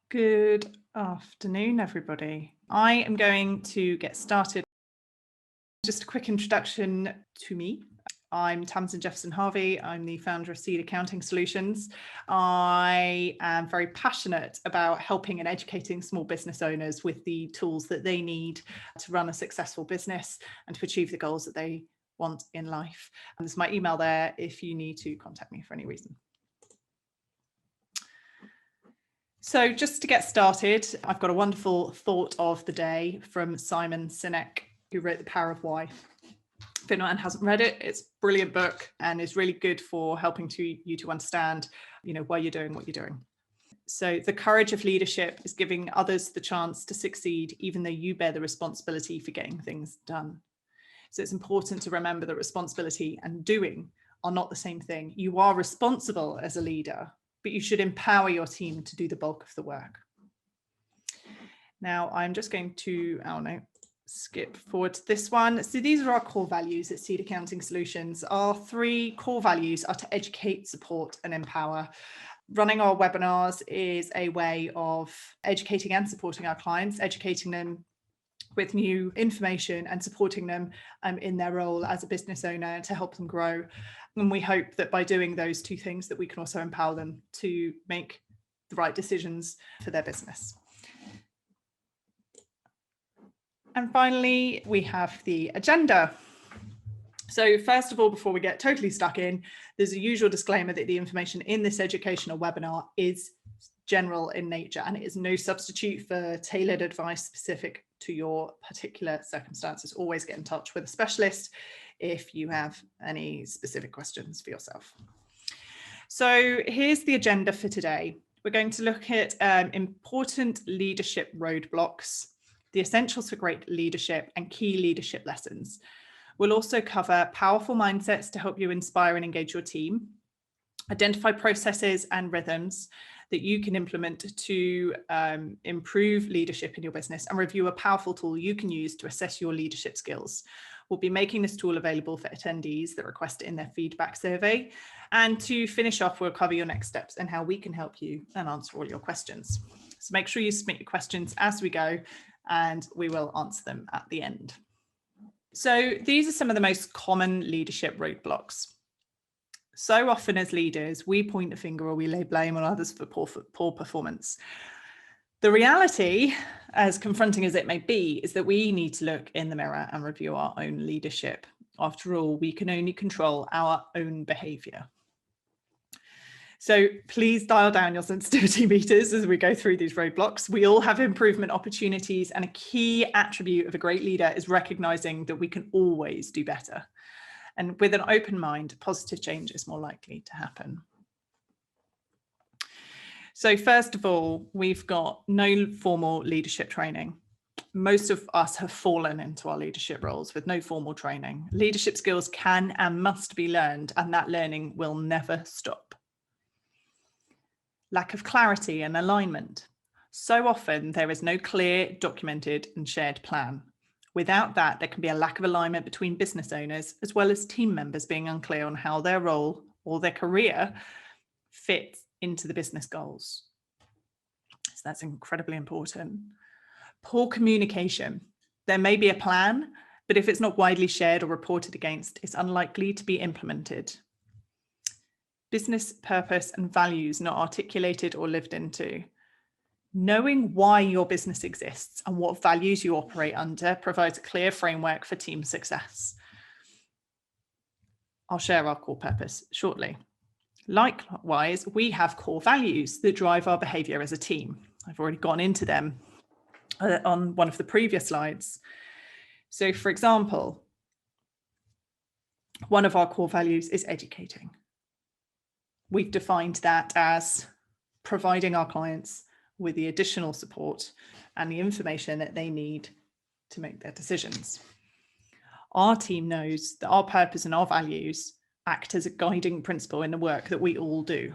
Good afternoon, everybody. I am going to get started. Just a quick introduction to me. I'm Tamsin Jefferson Harvey. I'm the founder of Seed Accounting Solutions. I am very passionate about helping and educating small business owners with the tools that they need to run a successful business and to achieve the goals that they want in life. And there's my email there if you need to contact me for any reason. So just to get started, I've got a wonderful thought of the day from Simon Sinek, who wrote The Power of Why. If anyone hasn't read it, it's a brilliant book and is really good for helping you to understand, why you're doing what you're doing. So the courage of leadership is giving others the chance to succeed, even though you bear the responsibility for getting things done. So it's important to remember that responsibility and doing are not the same thing. You are responsible as a leader, but you should empower your team to do the bulk of the work. Now, I'm just going to, skip forward to this one. So these are our core values at Seed Accounting Solutions. Our 3 core values are to educate, support, and empower. Running our webinars is a way of educating and supporting our clients, educating them with new information and supporting them in their role as a business owner to help them grow. And we hope that by doing those 2 things that we can also empower them to make the right decisions for their business. And finally, we have the agenda. So first of all, before we get totally stuck in, there's a usual disclaimer that the information in this educational webinar is general in nature and it is no substitute for tailored advice specific to your particular circumstances. Always get in touch with a specialist if you have any specific questions for yourself. So here's the agenda for today. We're going to look at important leadership roadblocks, the essentials for great leadership, and key leadership lessons. We'll also cover powerful mindsets to help you inspire and engage your team, identify processes and rhythms that you can implement to improve leadership in your business, and review a powerful tool you can use to assess your leadership skills. We'll be making this tool available for attendees that request it in their feedback survey. And to finish off, we'll cover your next steps and how we can help you and answer all your questions. So make sure you submit your questions as we go, and we will answer them at the end. So these are some of the most common leadership roadblocks. So often as leaders, we point the finger or we lay blame on others for poor performance. The reality, as confronting as it may be, is that we need to look in the mirror and review our own leadership. After all, we can only control our own behavior. So please dial down your sensitivity meters as we go through these roadblocks. We all have improvement opportunities, and a key attribute of a great leader is recognizing that we can always do better. And with an open mind, positive change is more likely to happen. So first of all, we've got no formal leadership training. Most of us have fallen into our leadership roles with no formal training. Leadership skills can and must be learned, and that learning will never stop. Lack of clarity and alignment. So often there is no clear, documented and shared plan. Without that, there can be a lack of alignment between business owners, as well as team members being unclear on how their role or their career fits into the business goals. So that's incredibly important. Poor communication. There may be a plan, but if it's not widely shared or reported against, it's unlikely to be implemented. Business purpose and values not articulated or lived into. Knowing why your business exists and what values you operate under provides a clear framework for team success. I'll share our core purpose shortly. Likewise, we have core values that drive our behavior as a team. I've already gone into them on one of the previous slides. So for example, one of our core values is educating. We've defined that as providing our clients with the additional support and the information that they need to make their decisions. Our team knows that our purpose and our values act as a guiding principle in the work that we all do.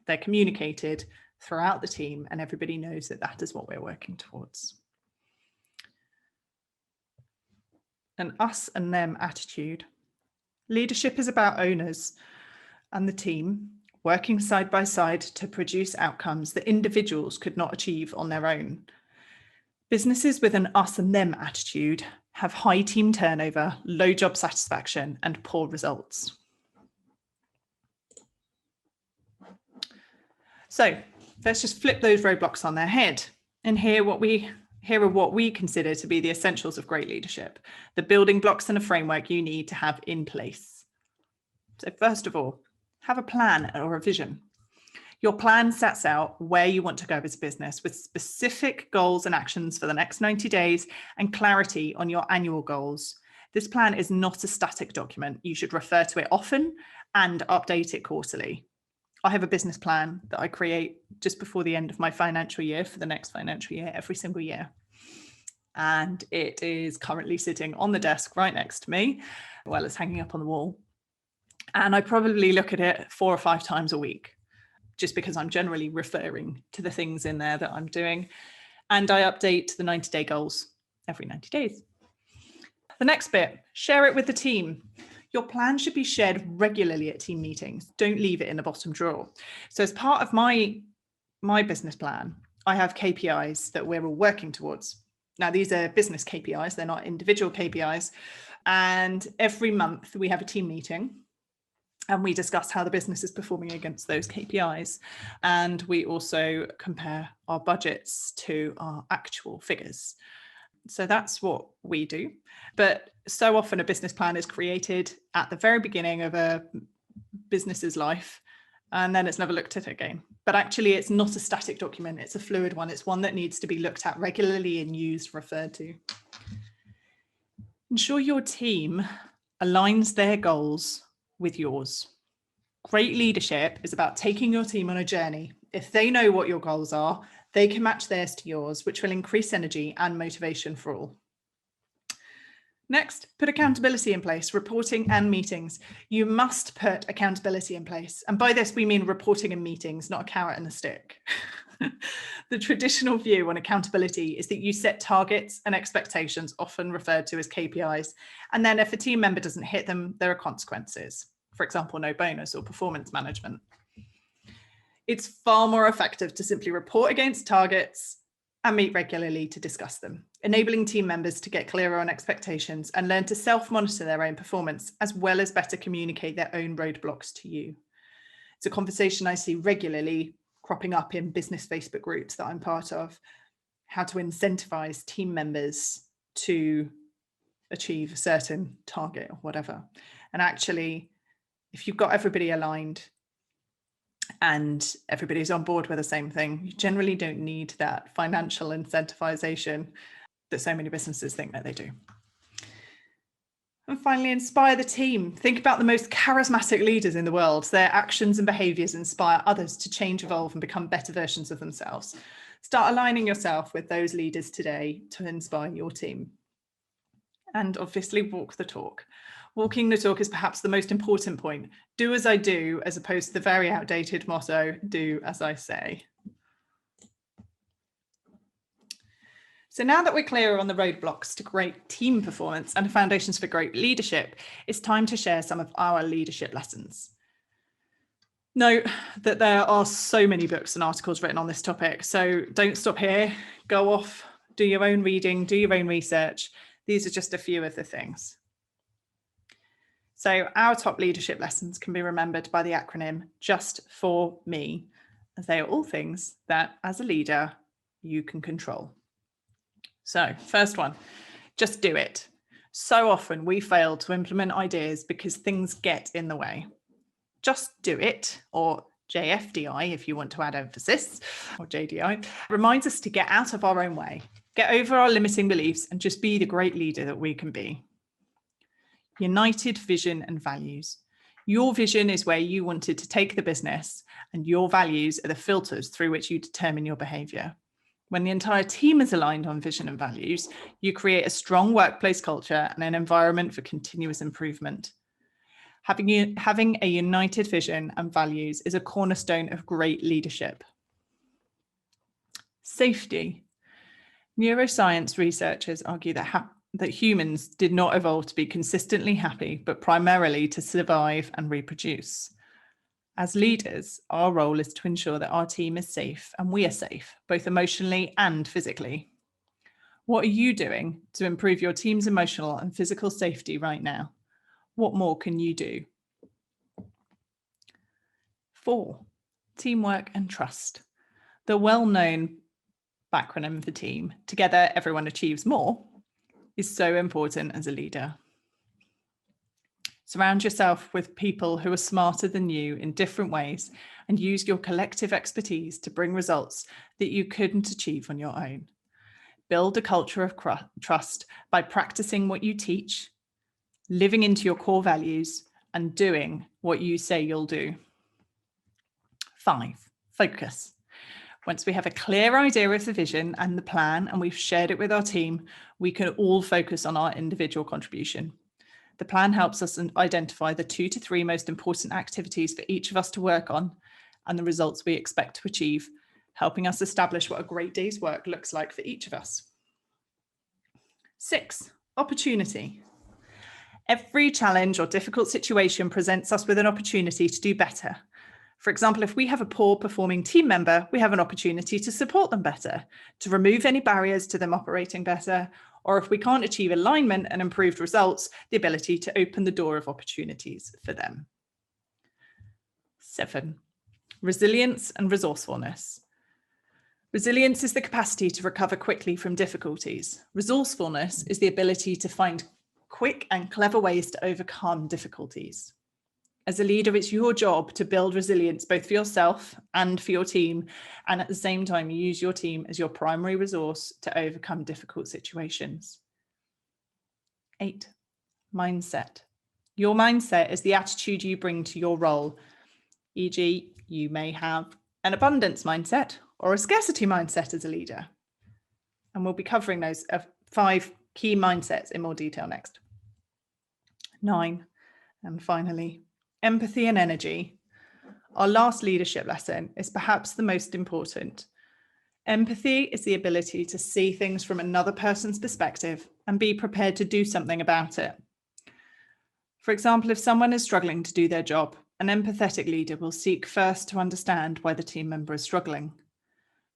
They're communicated throughout the team, and everybody knows that that is what we're working towards. An us and them attitude. Leadership is about owners and the team working side by side to produce outcomes that individuals could not achieve on their own. Businesses with an us and them attitude have high team turnover, low job satisfaction, and poor results. So let's just flip those roadblocks on their head and here are what we consider to be the essentials of great leadership, the building blocks and a framework you need to have in place. So first of all, have a plan or a vision. Your plan sets out where you want to go as a business with specific goals and actions for the next 90 days and clarity on your annual goals. This plan is not a static document. You should refer to it often and update it quarterly. I have a business plan that I create just before the end of my financial year for the next financial year, every single year. And it is currently sitting on the desk right next to me, well, it's hanging up on the wall. And I probably look at it 4 or 5 times a week, just because I'm generally referring to the things in there that I'm doing. And I update the 90-day goals every 90 days. The next bit, share it with the team. Your plan should be shared regularly at team meetings. Don't leave it in the bottom drawer. So as part of my business plan, I have KPIs that we're all working towards. Now, these are business KPIs. They're not individual KPIs. And every month we have a team meeting and we discuss how the business is performing against those KPIs. And we also compare our budgets to our actual figures. So that's what we do. But so often a business plan is created at the very beginning of a business's life, and then it's never looked at again. But actually, it's not a static document. It's a fluid one. It's one that needs to be looked at regularly and used, referred to. Ensure your team aligns their goals with yours. Great leadership is about taking your team on a journey. If they know what your goals are, they can match theirs to yours, which will increase energy and motivation for all. Next, put accountability in place, reporting and meetings. You must put accountability in place. And by this, we mean reporting and meetings, not a carrot and a stick. The traditional view on accountability is that you set targets and expectations, often referred to as KPIs. And then if a team member doesn't hit them, there are consequences. For example, no bonus or performance management. It's far more effective to simply report against targets and meet regularly to discuss them, enabling team members to get clearer on expectations and learn to self-monitor their own performance, as well as better communicate their own roadblocks to you. It's a conversation I see regularly cropping up in business Facebook groups that I'm part of, how to incentivize team members to achieve a certain target or whatever. And actually, if you've got everybody aligned and everybody's on board with the same thing, you generally don't need that financial incentivization that so many businesses think that they do. And finally, inspire the team. Think about the most charismatic leaders in the world. Their actions and behaviors inspire others to change, evolve, and become better versions of themselves. Start aligning yourself with those leaders today to inspire your team. And obviously, walk the talk. Walking the talk is perhaps the most important point. Do as I do, as opposed to the very outdated motto, do as I say. So now that we're clear on the roadblocks to great team performance and the foundations for great leadership, it's time to share some of our leadership lessons. Note that there are so many books and articles written on this topic, so don't stop here. Go off, do your own reading, do your own research. These are just a few of the things. So our top leadership lessons can be remembered by the acronym Just For Me, as they are all things that, as a leader, you can control. So first one, just do it. So often we fail to implement ideas because things get in the way. Just do it, or JFDI if you want to add emphasis, or JDI, reminds us to get out of our own way, get over our limiting beliefs, and just be the great leader that we can be. United vision and values. Your vision is where you wanted to take the business, and your values are the filters through which you determine your behavior. When the entire team is aligned on vision and values, you create a strong workplace culture and an environment for continuous improvement. Having a united vision and values is a cornerstone of great leadership. Safety. Neuroscience researchers argue that humans did not evolve to be consistently happy, but primarily to survive and reproduce. As leaders, our role is to ensure that our team is safe and we are safe, both emotionally and physically. What are you doing to improve your team's emotional and physical safety right now? What more can you do? 4, teamwork and trust. The well-known acronym for team, together everyone achieves more, is so important as a leader. Surround yourself with people who are smarter than you in different ways and use your collective expertise to bring results that you couldn't achieve on your own. Build a culture of trust by practicing what you teach, living into your core values, and doing what you say you'll do. 5, focus. Once we have a clear idea of the vision and the plan, and we've shared it with our team, we can all focus on our individual contribution. The plan helps us identify the 2 to 3 most important activities for each of us to work on and the results we expect to achieve, helping us establish what a great day's work looks like for each of us. 6, opportunity. Every challenge or difficult situation presents us with an opportunity to do better. For example, if we have a poor performing team member, we have an opportunity to support them better, to remove any barriers to them operating better, or if we can't achieve alignment and improved results, the ability to open the door of opportunities for them. 7, resilience and resourcefulness. Resilience is the capacity to recover quickly from difficulties. Resourcefulness is the ability to find quick and clever ways to overcome difficulties. As a leader, it's your job to build resilience both for yourself and for your team, and at the same time, use your team as your primary resource to overcome difficult situations. 8, mindset. Your mindset is the attitude you bring to your role. E.g., you may have an abundance mindset or a scarcity mindset as a leader. And we'll be covering those 5 key mindsets in more detail next. 9, and finally, empathy and energy. Our last leadership lesson is perhaps the most important. Empathy is the ability to see things from another person's perspective and be prepared to do something about it. For example, if someone is struggling to do their job, an empathetic leader will seek first to understand why the team member is struggling,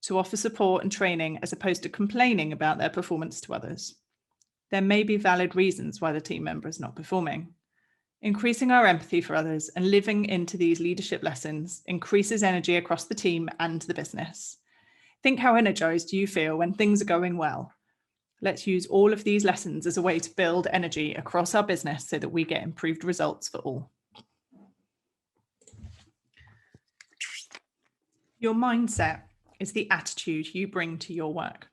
to offer support and training as opposed to complaining about their performance to others. There may be valid reasons why the team member is not performing. Increasing our empathy for others and living into these leadership lessons increases energy across the team and the business. Think how energized you feel when things are going well. Let's use all of these lessons as a way to build energy across our business so that we get improved results for all. Your mindset is the attitude you bring to your work.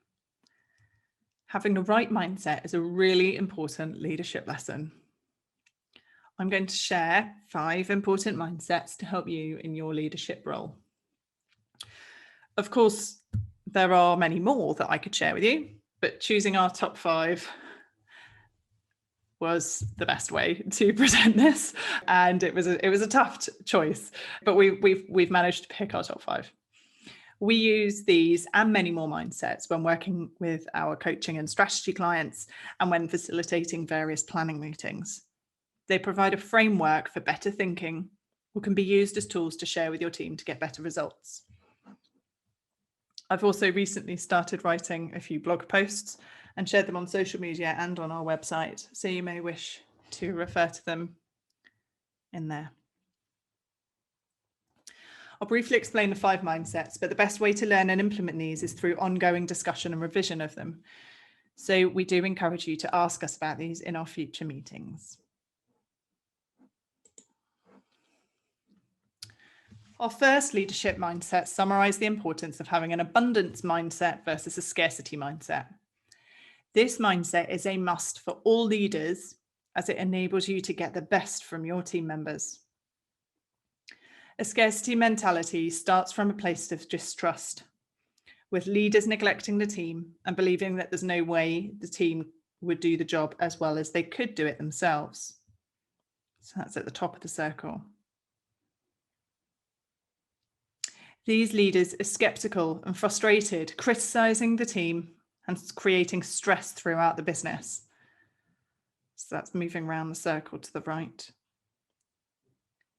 Having the right mindset is a really important leadership lesson. I'm going to share 5 important mindsets to help you in your leadership role. Of course, there are many more that I could share with you, but choosing our top 5 was the best way to present this, and it was a tough choice, but we've managed to pick our top 5. We use these and many more mindsets when working with our coaching and strategy clients and when facilitating various planning meetings. They provide a framework for better thinking or can be used as tools to share with your team to get better results. I've also recently started writing a few blog posts and shared them on social media and on our website, so you may wish to refer to them in there. I'll briefly explain the 5 mindsets, but the best way to learn and implement these is through ongoing discussion and revision of them. So we do encourage you to ask us about these in our future meetings. Our first leadership mindset summarizes the importance of having an abundance mindset versus a scarcity mindset. This mindset is a must for all leaders as it enables you to get the best from your team members. A scarcity mentality starts from a place of distrust, with leaders neglecting the team and believing that there's no way the team would do the job as well as they could do it themselves. So that's at the top of the circle. These leaders are skeptical and frustrated, criticizing the team and creating stress throughout the business. So that's moving around the circle to the right.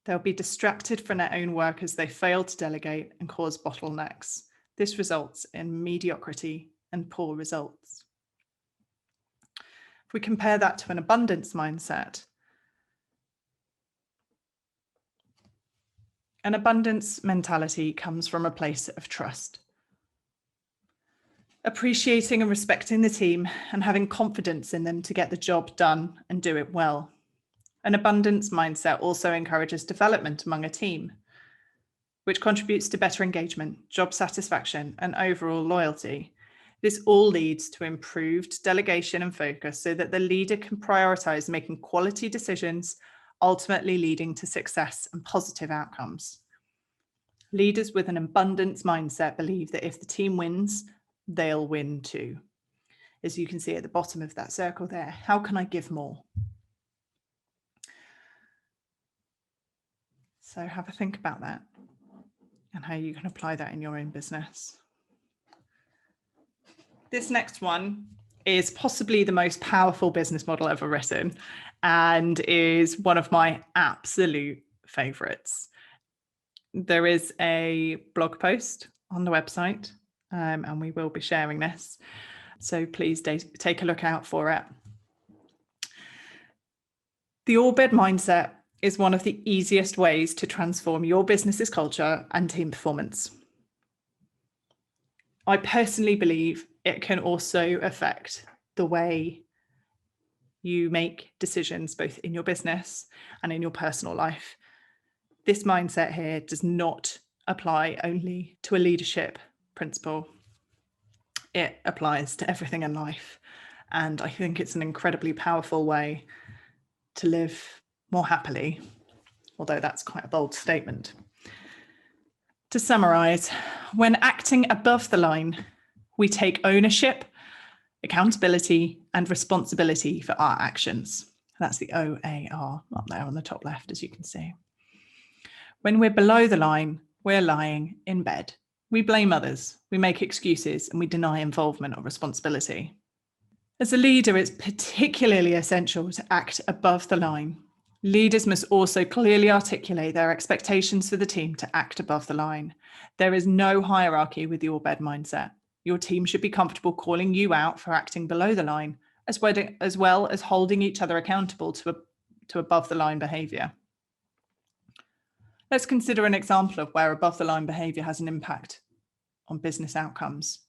They'll be distracted from their own work as they fail to delegate and cause bottlenecks. This results in mediocrity and poor results. If we compare that to an abundance mindset, an abundance mentality comes from a place of trust. Appreciating and respecting the team and having confidence in them to get the job done and do it well. An abundance mindset also encourages development among a team, which contributes to better engagement, job satisfaction, and overall loyalty. This all leads to improved delegation and focus so that the leader can prioritize making quality decisions, ultimately leading to success and positive outcomes. Leaders with an abundance mindset believe that if the team wins, they'll win too. As you can see at the bottom of that circle there, how can I give more? So have a think about that and how you can apply that in your own business. This next one is possibly the most powerful business model ever written and is one of my absolute favorites. There is a blog post on the website and we will be sharing this. So please take a look out for it. The AllBed Mindset is one of the easiest ways to transform your business's culture and team performance. I personally believe it can also affect the way you make decisions, both in your business and in your personal life. This mindset here does not apply only to a leadership principle. It applies to everything in life. And I think it's an incredibly powerful way to live more happily, although that's quite a bold statement. To summarize, when acting above the line, we take ownership, accountability, and responsibility for our actions. That's the OAR up there on the top left, as you can see. When we're below the line, we're lying in bed. We blame others, we make excuses, and we deny involvement or responsibility. As a leader, it's particularly essential to act above the line. Leaders must also clearly articulate their expectations for the team to act above the line. There is no hierarchy with the AllBed mindset. Your team should be comfortable calling you out for acting below the line, as well as holding each other accountable to above the line behaviour. Let's consider an example of where above the line behaviour has an impact on business outcomes.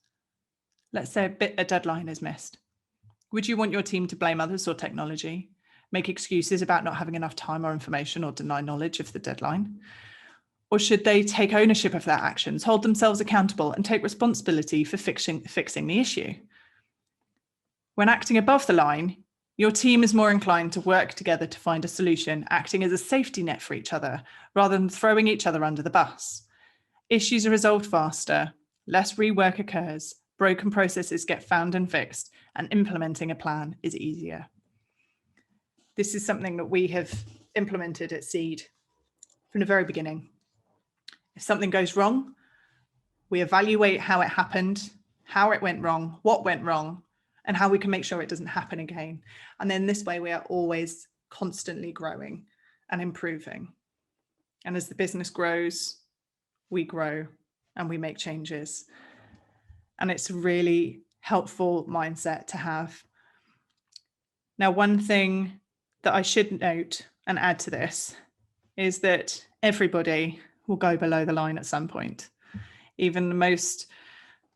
Let's say a deadline is missed. Would you want your team to blame others or technology, make excuses about not having enough time or information, or deny knowledge of the deadline? Or should they take ownership of their actions, hold themselves accountable, and take responsibility for fixing the issue? When acting above the line, your team is more inclined to work together to find a solution, acting as a safety net for each other, rather than throwing each other under the bus. Issues are resolved faster, less rework occurs, broken processes get found and fixed, and implementing a plan is easier. This is something that we have implemented at Seed from the very beginning. If something goes wrong, we evaluate how it happened, how it went wrong, what went wrong, and how we can make sure it doesn't happen again. And then this way we are always constantly growing and improving. And as the business grows, we grow and we make changes. And it's a really helpful mindset to have. Now, one thing that I should note and add to this is that everybody will go below the line at some point. Even the most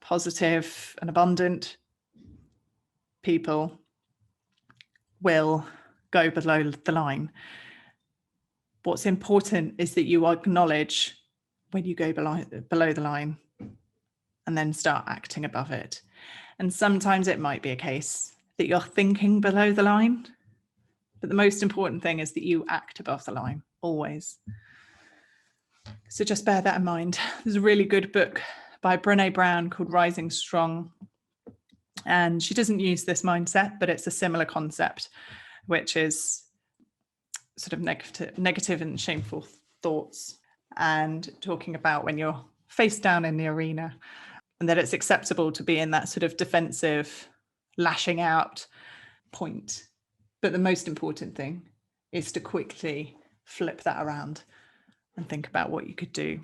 positive and abundant people will go below the line. What's important is that you acknowledge when you go below the line and then start acting above it. And sometimes it might be a case that you're thinking below the line, but the most important thing is that you act above the line, always. So just bear that in mind. There's a really good book by Brené Brown called Rising Strong. And she doesn't use this mindset, but it's a similar concept, which is sort of negative and shameful thoughts, and talking about when you're face down in the arena, and that it's acceptable to be in that sort of defensive, lashing out point. But the most important thing is to quickly flip that around and think about what you could do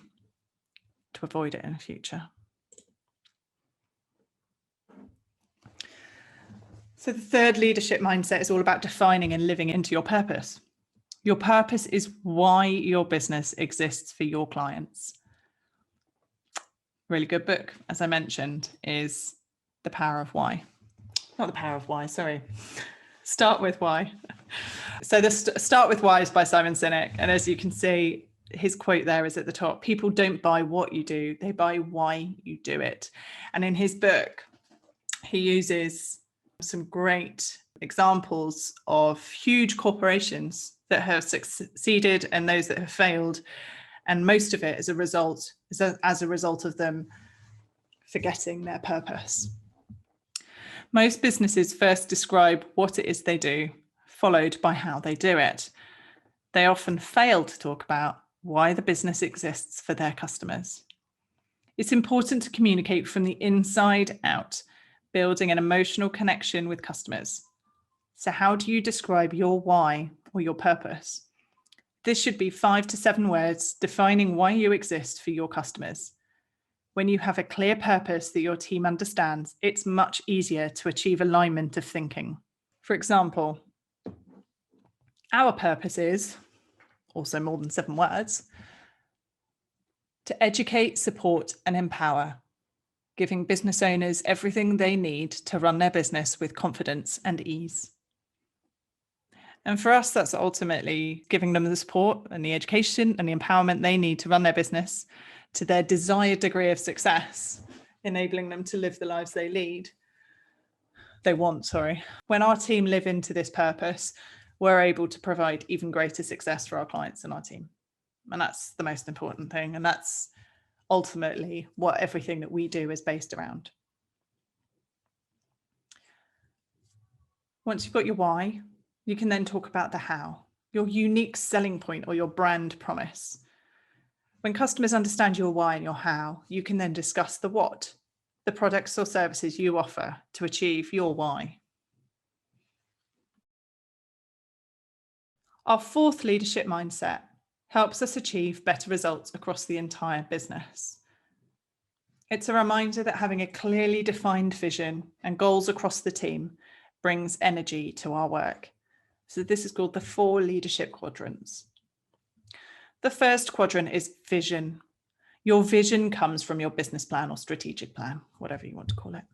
to avoid it in the future. So the third leadership mindset is all about defining and living into your purpose. Your purpose is why your business exists for your clients. Really good book, as I mentioned, is The Power of Why. Not The Power of Why, sorry. Start with Why. So the Start with Why is by Simon Sinek. And as you can see, his quote there is at the top. People don't buy what you do, they buy why you do it. And in his book, he uses some great examples of huge corporations that have succeeded and those that have failed. And most of it as a result of them forgetting their purpose. Most businesses first describe what it is they do, followed by how they do it. They often fail to talk about why the business exists for their customers. It's important to communicate from the inside out, building an emotional connection with customers. So how do you describe your why or your purpose? This should be 5 to 7 words defining why you exist for your customers. When you have a clear purpose that your team understands, it's much easier to achieve alignment of thinking. For example, our purpose is, also more than 7 words, to educate, support, and empower, giving business owners everything they need to run their business with confidence and ease. And for us, that's ultimately giving them the support and the education and the empowerment they need to run their business to their desired degree of success, enabling them to live the lives they want. When our team live into this purpose, we're able to provide even greater success for our clients and our team. And that's the most important thing. And that's ultimately what everything that we do is based around. Once you've got your why, you can then talk about the how, your unique selling point or your brand promise. When customers understand your why and your how, you can then discuss the what, the products or services you offer to achieve your why. Our fourth leadership mindset helps us achieve better results across the entire business. It's a reminder that having a clearly defined vision and goals across the team brings energy to our work. So this is called the 4 leadership quadrants. The first quadrant is vision. Your vision comes from your business plan or strategic plan, whatever you want to call it.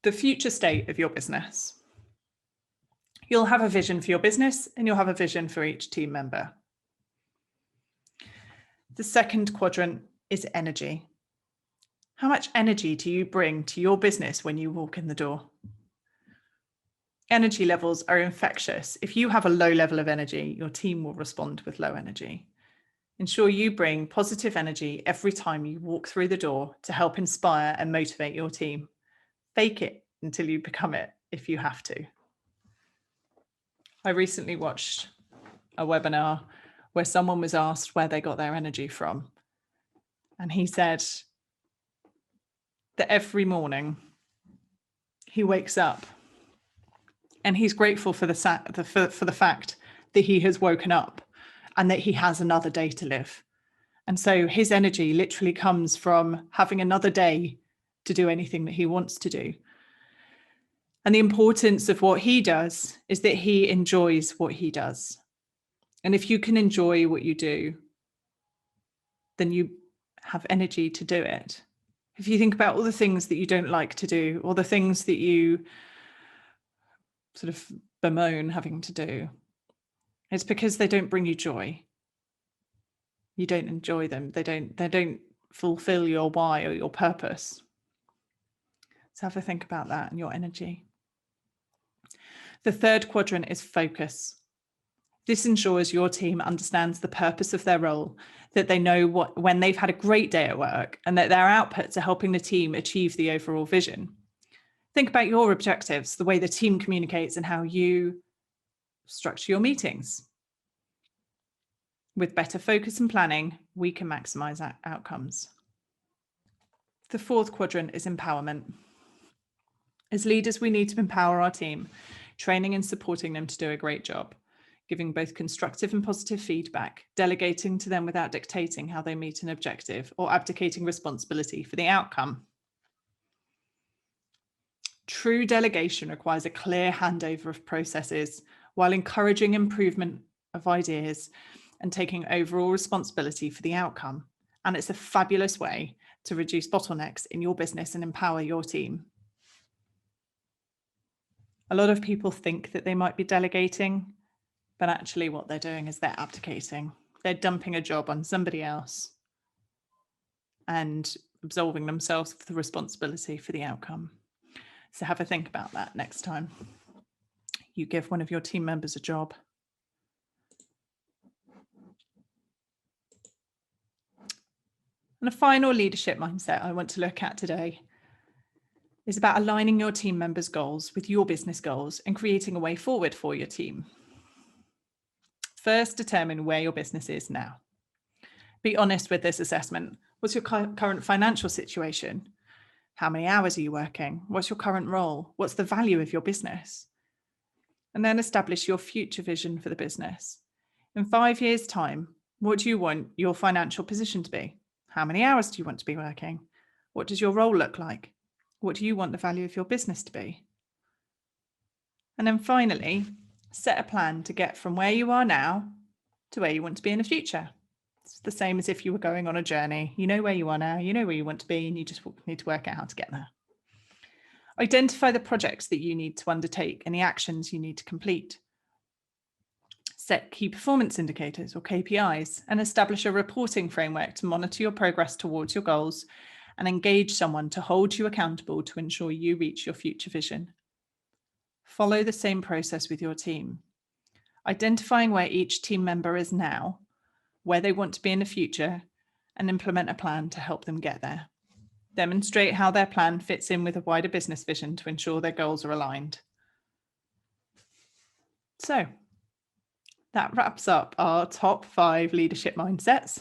The future state of your business. You'll have a vision for your business and you'll have a vision for each team member. The second quadrant is energy. How much energy do you bring to your business when you walk in the door? Energy levels are infectious. If you have a low level of energy, your team will respond with low energy. Ensure you bring positive energy every time you walk through the door to help inspire and motivate your team. Fake it until you become it if you have to. I recently watched a webinar where someone was asked where they got their energy from. And he said that every morning he wakes up and he's grateful for the fact that he has woken up and that he has another day to live. And so his energy literally comes from having another day to do anything that he wants to do. And the importance of what he does is that he enjoys what he does. And if you can enjoy what you do, then you have energy to do it. If you think about all the things that you don't like to do, or the things that you sort of bemoan having to do, it's because they don't bring you joy. You don't enjoy them. They don't fulfill your why or your purpose. So have a think about that and your energy. The third quadrant is focus. This ensures your team understands the purpose of their role, that they know when they've had a great day at work and that their outputs are helping the team achieve the overall vision. Think about your objectives, the way the team communicates and how you structure your meetings. With better focus and planning, we can maximize outcomes. The fourth quadrant is empowerment. As leaders, we need to empower our team, training and supporting them to do a great job, giving both constructive and positive feedback, delegating to them without dictating how they meet an objective, or abdicating responsibility for the outcome. True delegation requires a clear handover of processes while encouraging improvement of ideas and taking overall responsibility for the outcome. And it's a fabulous way to reduce bottlenecks in your business and empower your team. A lot of people think that they might be delegating, but actually what they're doing is they're abdicating. They're dumping a job on somebody else and absolving themselves of the responsibility for the outcome. So have a think about that next time you give one of your team members a job. And a final leadership mindset I want to look at today is about aligning your team members' goals with your business goals and creating a way forward for your team. First, determine where your business is now. Be honest with this assessment. What's your current financial situation? How many hours are you working? What's your current role? What's the value of your business? And then establish your future vision for the business. In 5 years' time, what do you want your financial position to be? How many hours do you want to be working? What does your role look like? What do you want the value of your business to be? And then finally, set a plan to get from where you are now to where you want to be in the future. It's the same as if you were going on a journey. You know where you are now, you know where you want to be, and you just need to work out how to get there. Identify the projects that you need to undertake and the actions you need to complete. Set key performance indicators or KPIs and establish a reporting framework to monitor your progress towards your goals and engage someone to hold you accountable to ensure you reach your future vision. Follow the same process with your team, identifying where each team member is now, where they want to be in the future, and implement a plan to help them get there. Demonstrate how their plan fits in with a wider business vision to ensure their goals are aligned. So that wraps up our top 5 leadership mindsets.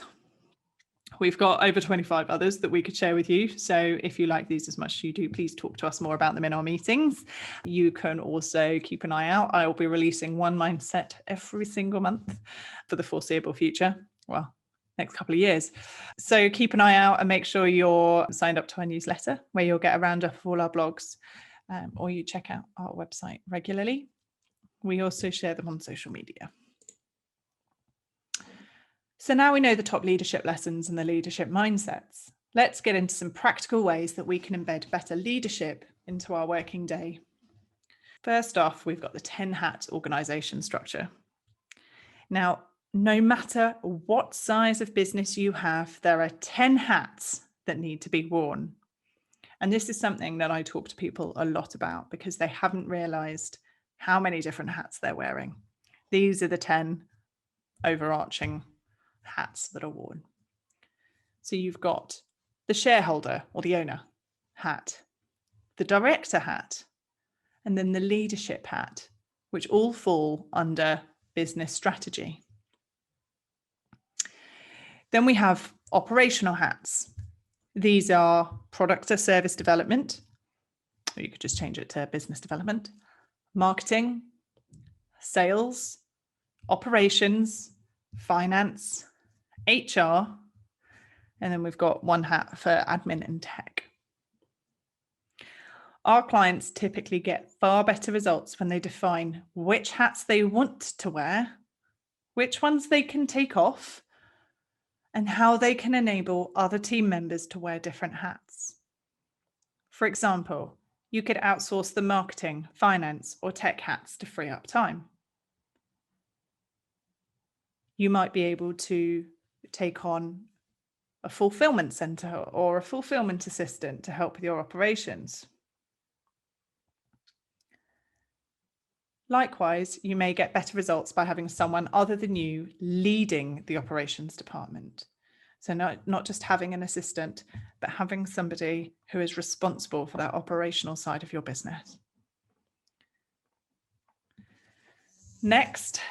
We've got over 25 others that we could share with you. So if you like these as much as you do, please talk to us more about them in our meetings. You can also keep an eye out. I will be releasing one mindset every single month for the foreseeable future. Well, next couple of years. So keep an eye out and make sure you're signed up to our newsletter where you'll get a roundup of all our blogs, or you check out our website regularly. We also share them on social media. So now we know the top leadership lessons and the leadership mindsets. Let's get into some practical ways that we can embed better leadership into our working day. First off, we've got the 10 hat organization structure. Now, no matter what size of business you have, there are 10 hats that need to be worn. And this is something that I talk to people a lot about because they haven't realized how many different hats they're wearing. These are the 10 overarching hats that are worn. So you've got the shareholder or the owner hat, the director hat, and then the leadership hat, which all fall under business strategy. Then we have operational hats. These are product or service development, or you could just change it to business development, marketing, sales, operations, finance, HR, and then we've got one hat for admin and tech. Our clients typically get far better results when they define which hats they want to wear, which ones they can take off, and how they can enable other team members to wear different hats. For example, you could outsource the marketing, finance, or tech hats to free up time. You might be able to take on a fulfillment center or a fulfillment assistant to help with your operations. Likewise, you may get better results by having someone other than you leading the operations department. So not just having an assistant, but having somebody who is responsible for that operational side of your business. Next,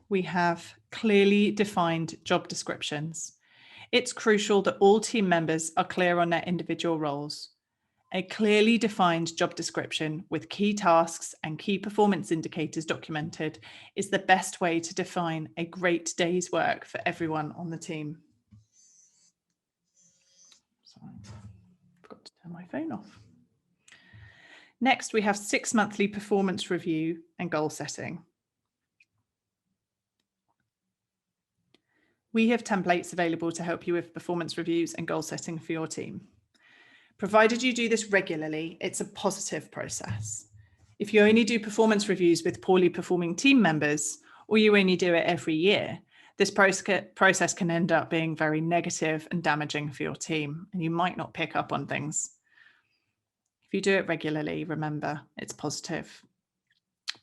we have clearly defined job descriptions. It's crucial that all team members are clear on their individual roles. A clearly defined job description with key tasks and key performance indicators documented is the best way to define a great day's work for everyone on the team. Sorry, forgot to turn my phone off. Next, we have 6 monthly performance review and goal setting. We have templates available to help you with performance reviews and goal setting for your team. Provided you do this regularly, it's a positive process. If you only do performance reviews with poorly performing team members, or you only do it every year, this process can end up being very negative and damaging for your team, and you might not pick up on things. If you do it regularly, remember, it's positive.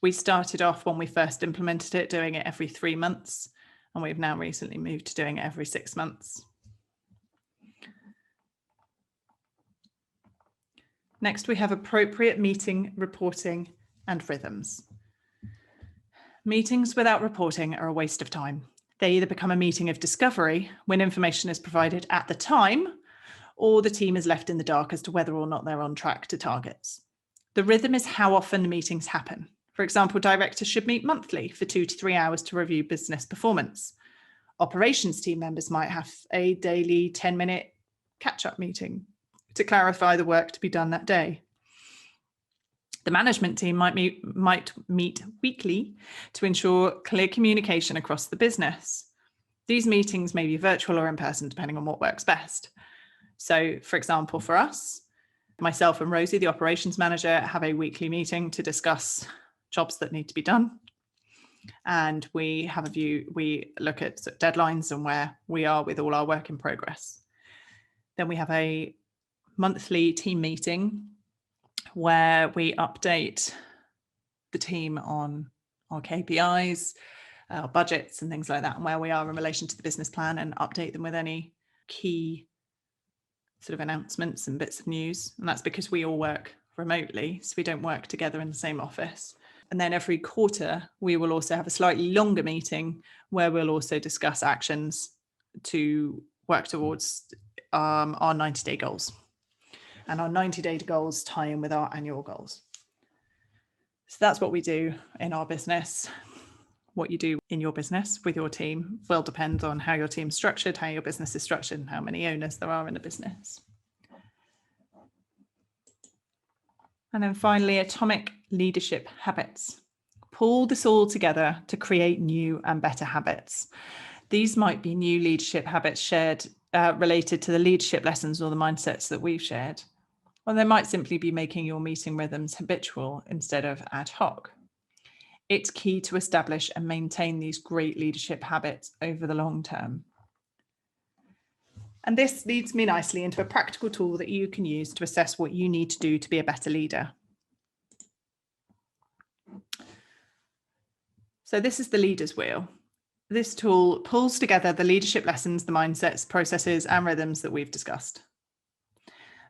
We started off when we first implemented it, doing it every 3 months, and we've now recently moved to doing it every 6 months. Next, we have appropriate meeting reporting and rhythms. Meetings without reporting are a waste of time. They either become a meeting of discovery when information is provided at the time, or the team is left in the dark as to whether or not they're on track to targets. The rhythm is how often the meetings happen. For example, directors should meet monthly for 2 to 3 hours to review business performance. Operations team members might have a daily 10-minute catch-up meeting to clarify the work to be done that day. The management team might meet weekly to ensure clear communication across the business. These meetings may be virtual or in person, depending on what works best. So, for example, for us, myself and Rosie, the operations manager, have a weekly meeting to discuss jobs that need to be done. And we look at deadlines and where we are with all our work in progress. Then we have a monthly team meeting where we update the team on our KPIs, our budgets and things like that, and where we are in relation to the business plan, and update them with any key sort of announcements and bits of news. And that's because we all work remotely, so we don't work together in the same office. And then every quarter, we will also have a slightly longer meeting where we'll also discuss actions to work towards our 90-day goals. And our 90-day goals tie in with our annual goals. So that's what we do in our business. What you do in your business with your team will depend on how your team's structured, how your business is structured, and how many owners there are in the business. And then finally, atomic leadership habits. Pull this all together to create new and better habits. These might be new leadership habits shared related to the leadership lessons or the mindsets that we've shared. Or they might simply be making your meeting rhythms habitual instead of ad hoc. It's key to establish and maintain these great leadership habits over the long term. And this leads me nicely into a practical tool that you can use to assess what you need to do to be a better leader. So this is the leader's wheel. This tool pulls together the leadership lessons, the mindsets, processes, and rhythms that we've discussed.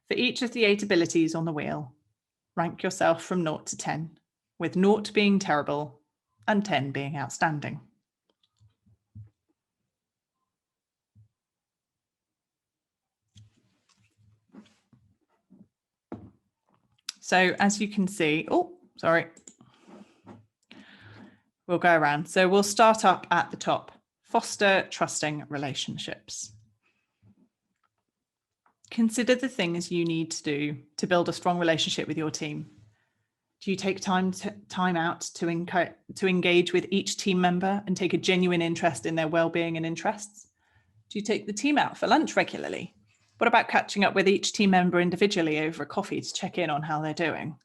For each of the 8 abilities on the wheel, rank yourself from 0 to 10, with 0 being terrible and 10 being outstanding. So as you can see, we'll go around. So we'll start up at the top. Foster trusting relationships. Consider the things you need to do to build a strong relationship with your team. Do you take time out to engage with each team member and take a genuine interest in their well-being and interests? Do you take the team out for lunch regularly? What about catching up with each team member individually over a coffee to check in on how they're doing?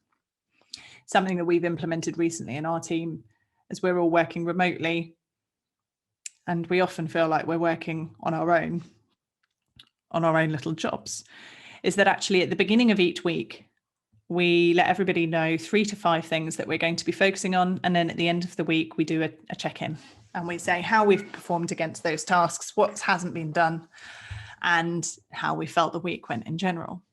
Something that we've implemented recently in our team, as we're all working remotely, and we often feel like we're working on our own little jobs, is that actually at the beginning of each week, we let everybody know 3 to 5 things that we're going to be focusing on. And then at the end of the week, we do a check-in and we say how we've performed against those tasks, what hasn't been done, and how we felt the week went in general.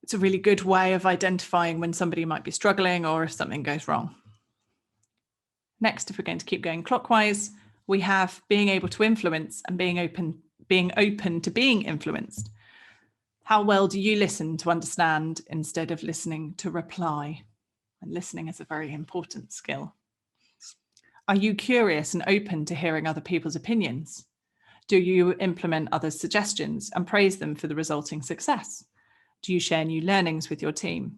It's a really good way of identifying when somebody might be struggling or if something goes wrong. Next, if we're going to keep going clockwise, we have being able to influence and being open to being influenced. How well do you listen to understand instead of listening to reply? And listening is a very important skill. Are you curious and open to hearing other people's opinions? Do you implement others' suggestions and praise them for the resulting success? Do you share new learnings with your team?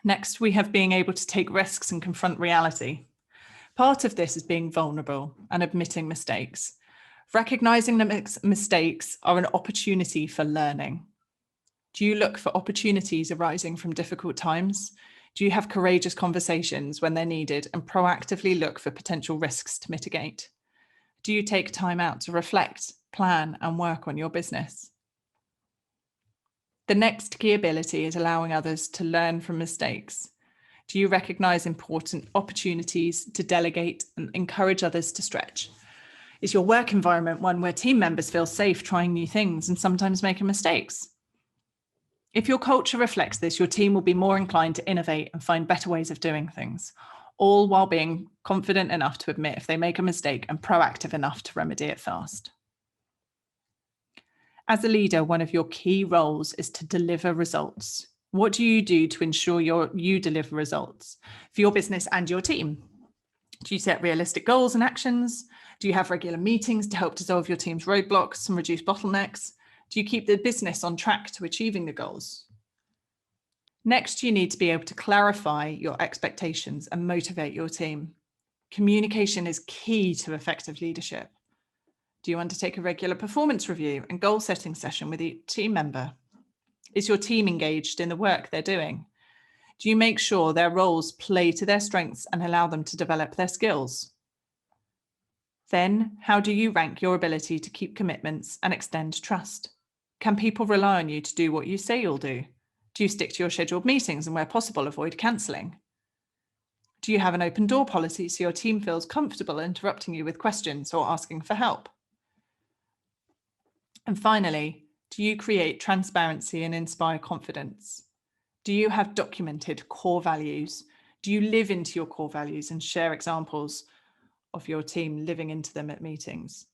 Next, we have being able to take risks and confront reality. Part of this is being vulnerable and admitting mistakes. Recognizing that mistakes are an opportunity for learning. Do you look for opportunities arising from difficult times? Do you have courageous conversations when they're needed and proactively look for potential risks to mitigate? Do you take time out to reflect, plan, and work on your business? The next key ability is allowing others to learn from mistakes. Do you recognize important opportunities to delegate and encourage others to stretch? Is your work environment one where team members feel safe trying new things and sometimes making mistakes? If your culture reflects this, your team will be more inclined to innovate and find better ways of doing things, all while being confident enough to admit if they make a mistake and proactive enough to remedy it fast. As a leader, one of your key roles is to deliver results. What do you do to ensure you deliver results for your business and your team? Do you set realistic goals and actions? Do you have regular meetings to help dissolve your team's roadblocks and reduce bottlenecks? Do you keep the business on track to achieving the goals? Next, you need to be able to clarify your expectations and motivate your team. Communication is key to effective leadership. Do you undertake a regular performance review and goal setting session with each team member? Is your team engaged in the work they're doing? Do you make sure their roles play to their strengths and allow them to develop their skills? Then, how do you rank your ability to keep commitments and extend trust? Can people rely on you to do what you say you'll do? Do you stick to your scheduled meetings and where possible, avoid cancelling? Do you have an open door policy so your team feels comfortable interrupting you with questions or asking for help? And finally, do you create transparency and inspire confidence? Do you have documented core values? Do you live into your core values and share examples of your team living into them at meetings?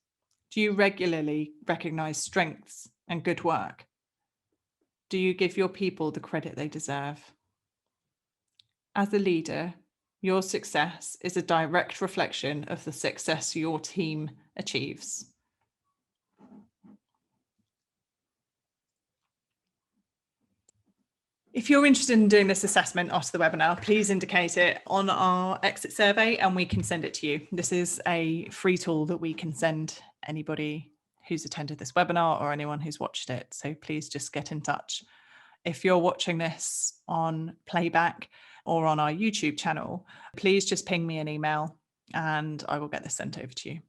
Do you regularly recognize strengths and good work? Do you give your people the credit they deserve? As a leader, your success is a direct reflection of the success your team achieves. If you're interested in doing this assessment after the webinar, please indicate it on our exit survey and we can send it to you. This is a free tool that we can send anybody who's attended this webinar or anyone who's watched it. So please just get in touch. If you're watching this on playback or on our YouTube channel, please just ping me an email and I will get this sent over to you.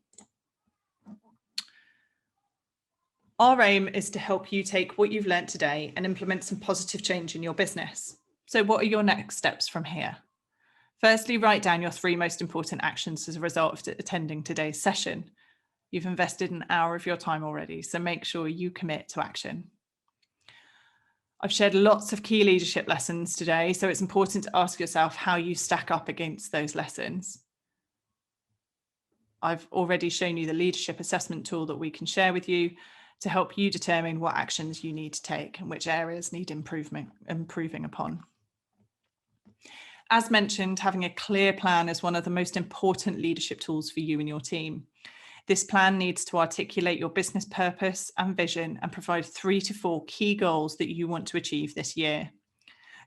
Our aim is to help you take what you've learned today and implement some positive change in your business. So what are your next steps from here? Firstly, write down your 3 most important actions as a result of attending today's session. You've invested an hour of your time already, so make sure you commit to action. I've shared lots of key leadership lessons today, so it's important to ask yourself how you stack up against those lessons. I've already shown you the leadership assessment tool that we can share with you to help you determine what actions you need to take and which areas need improving upon. As mentioned, having a clear plan is one of the most important leadership tools for you and your team. This plan needs to articulate your business purpose and vision and provide 3 to 4 key goals that you want to achieve this year.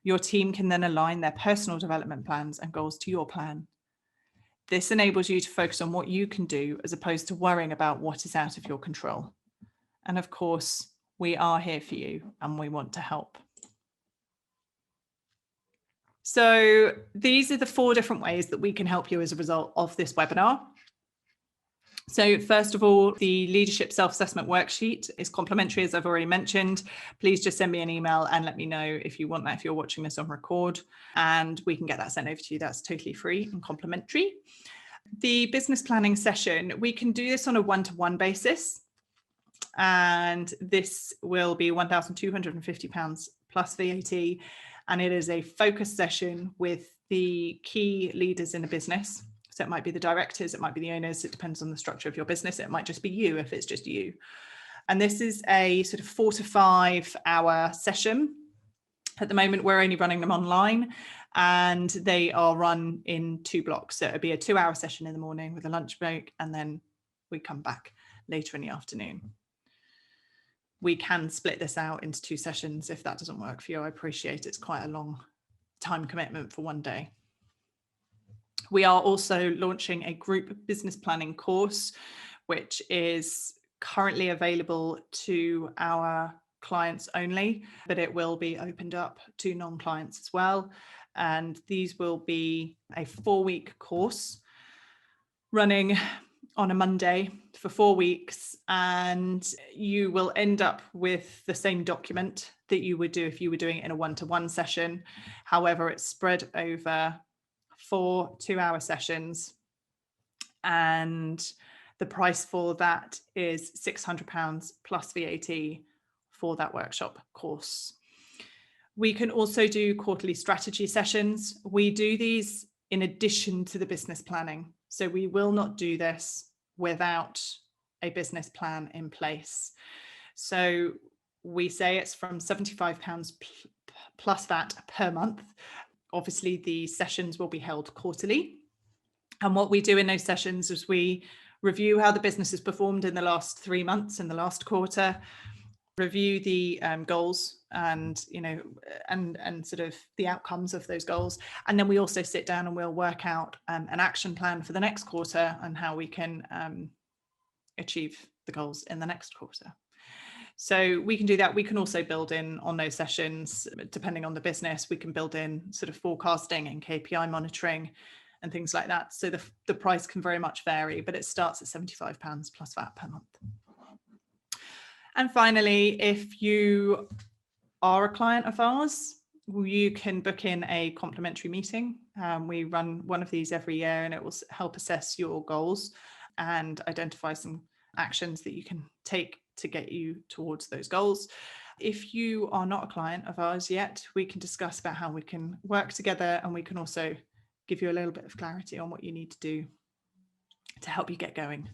Your team can then align their personal development plans and goals to your plan. This enables you to focus on what you can do as opposed to worrying about what is out of your control. And of course, we are here for you and we want to help. So these are the 4 different ways that we can help you as a result of this webinar. So first of all, the leadership self-assessment worksheet is complimentary, as I've already mentioned. Please just send me an email and let me know if you want that, if you're watching this on record, and we can get that sent over to you. That's totally free and complimentary. The business planning session, we can do this on a one-to-one basis. And this will be £1,250 plus VAT. And it is a focus session with the key leaders in a business. So it might be the directors, it might be the owners, it depends on the structure of your business. It might just be you if it's just you. And this is a sort of 4 to 5 hour session. At the moment, we're only running them online, and they are run in 2 blocks. So it'll be a 2-hour session in the morning with a lunch break, and then we come back later in the afternoon. We can split this out into 2 sessions if that doesn't work for you. I appreciate it's quite a long time commitment for one day. We are also launching a group business planning course, which is currently available to our clients only, but it will be opened up to non-clients as well. And these will be a 4-week course running on a Monday for 4 weeks, and you will end up with the same document that you would do if you were doing it in a 1-to-1 session. However, it's spread over 4 2-hour sessions, and the price for that is £600 plus VAT for that workshop course. We can also do quarterly strategy sessions. We do these in addition to the business planning. So we will not do this without a business plan in place. So we say it's from £75 plus VAT per month. Obviously, the sessions will be held quarterly. And what we do in those sessions is we review how the business has performed in the last 3 months, in the last quarter, review the goals and sort of the outcomes of those goals, and then we also sit down and we'll work out an action plan for the next quarter and how we can achieve the goals in the next quarter. So we can do that. We can also build in on those sessions, depending on the business, we can build in sort of forecasting and KPI monitoring and things like that. So the price can very much vary, but it starts at £75 plus VAT per month. And finally, if you are a client of ours, you can book in a complimentary meeting. We run one of these every year, and it will help assess your goals and identify some actions that you can take to get you towards those goals. If you are not a client of ours yet, we can discuss about how we can work together, and we can also give you a little bit of clarity on what you need to do to help you get going.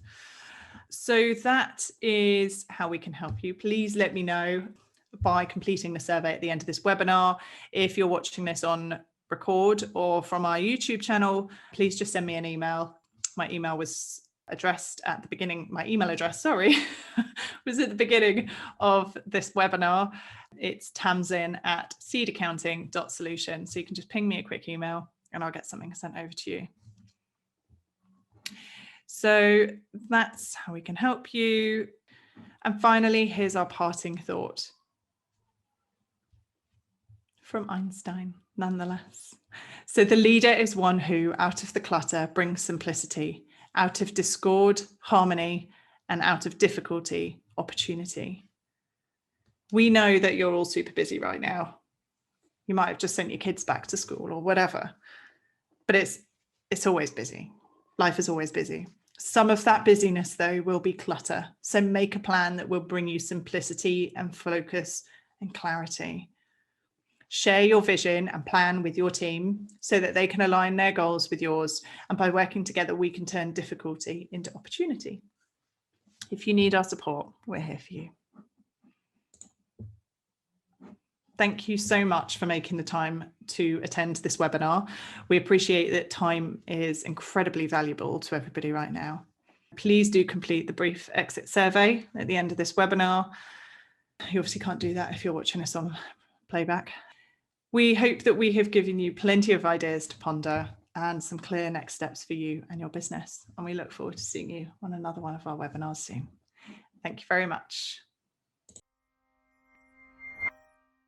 So that is how we can help you. Please let me know by completing the survey at the end of this webinar. If you're watching this on record or from our YouTube channel, please just send me an email. My email was addressed at the beginning, my email address, sorry, was at the beginning of this webinar. It's tamsin@seedaccounting.solution. So you can just ping me a quick email and I'll get something sent over to you. So that's how we can help you. And finally, here's our parting thought from Einstein, nonetheless. So the leader is one who, out of the clutter, brings simplicity, out of discord, harmony, and out of difficulty, opportunity. We know that you're all super busy right now. You might have just sent your kids back to school or whatever, but it's always busy. Life is always busy. Some of that busyness, though, will be clutter. So make a plan that will bring you simplicity and focus and clarity. Share your vision and plan with your team so that they can align their goals with yours. And by working together, we can turn difficulty into opportunity. If you need our support, we're here for you. Thank you so much for making the time to attend this webinar. We appreciate that time is incredibly valuable to everybody right now. Please do complete the brief exit survey at the end of this webinar. You obviously can't do that if you're watching us on playback. We hope that we have given you plenty of ideas to ponder and some clear next steps for you and your business. And we look forward to seeing you on another one of our webinars soon. Thank you very much.